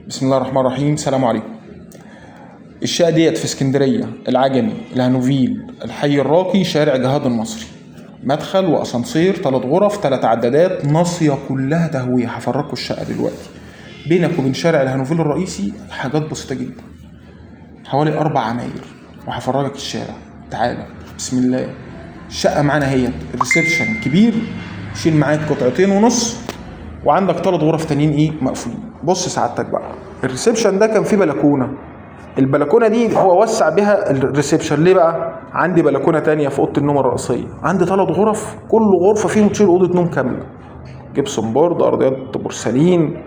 بسم الله الرحمن الرحيم. السلام عليكم. الشقة ديت في اسكندرية، العجمي، الهانوفيل، الحي الراقي، شارع جهاد المصري. مدخل واسانسير، 3 غرف، 3 عدادات، ناصية كلها تهوية. هفرجكوا الشقة دلوقتي. بينك وبين شارع الهانوفيل الرئيسي حاجات بسيطة جدا، حوالي 4 عماير. وهفرجك الشارع. تعالى بسم الله. الشقة معانا هي الريسبشن كبير، شيل معاك 2.5 قطع، وعندك 3 غرف تانيين مقفولين. بص سعادتك بقى، الريسبشن ده كان فيه بلكونه. البلكونه دي هو وسع بها الريسبشن. ليه بقى؟ عندي بلكونه تانية في اوضه النوم الرئيسيه. عندي 3 غرف، كل غرفه فيهم تشيل اوضه نوم كامله. جبسون بورد، ارضيات بورسلين،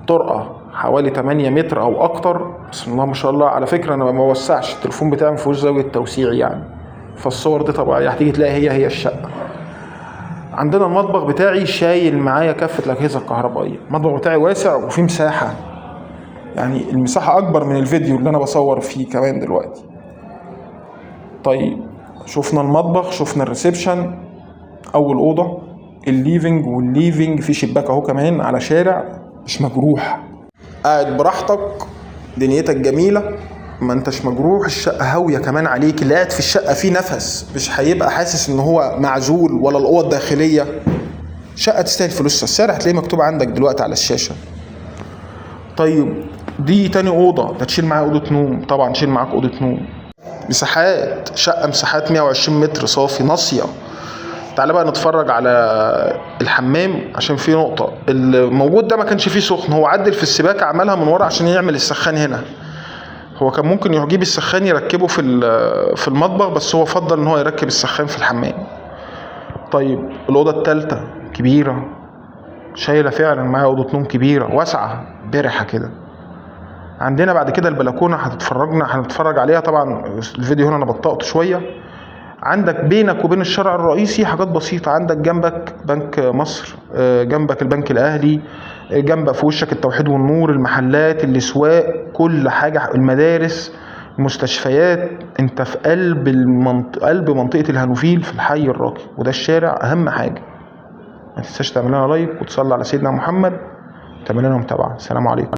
طرقه حوالي 8 متر او اكتر. بسم الله ما شاء الله. على فكره انا ما بوسعش، التليفون بتاعي ما فيهوش زاويه توسيع يعني، فالصور دي طبيعيه هتيجي تلاقي هي الشقه. عندنا المطبخ بتاعي شايل معايا كافة الأجهزة الكهربائية. المطبخ بتاعي واسع وفيه مساحة، يعني المساحة أكبر من الفيديو اللي أنا بصور فيه كمان دلوقتي. طيب شفنا المطبخ، شفنا الريسبشن، أول أوضة الليفينج. والليفينج فيه شباك أهو كمان على شارع، مش مجروح، قاعد براحتك، دنيتك جميلة، ما انتش مجروح. الشقة هاوية كمان عليك، اللي قاعد في الشقة فيه نفس، مش هيبقى حاسس ان هو معزول. ولا الأوض الداخلية. شقة تستاهل فلوسها. السعر هتلاقيه مكتوب عندك دلوقتي على الشاشة. طيب دي تاني أوضة، ده تشيل معاها أوضة نوم. طبعا تشيل معاك أوضة نوم. مساحات شقة، مساحات 120 متر صافي، ناصية. تعالى بقى نتفرج على الحمام، عشان فيه نقطة. الموجود ده ما كانش فيه سخن، هو عدل في السباكة، عملها من ورا عشان يعمل السخان هنا. هو كان ممكن يجيب السخان يركبه في المطبخ، بس هو فضل ان هو يركب السخان في الحمام. طيب الأوضة التالتة كبيرة، شايلة فعلا معايا أوضة نوم كبيرة واسعة برحة كده. عندنا بعد كده البلكونة هنتفرج عليها. طبعا الفيديو هنا انا بطأت شوية. عندك بينك وبين الشارع الرئيسي حاجات بسيطة. عندك جنبك بنك مصر، جنبك البنك الأهلي، جنبك في وشك التوحيد والنور، المحلات، الأسواق، كل حاجة، المدارس، المستشفيات. انت في قلب منطقة الهانوفيل في الحي الراقي، وده الشارع أهم حاجة. ما تنساش تعمل لنا لايك وتصلي على سيدنا محمد، تعمل لنا متابعة. السلام عليكم.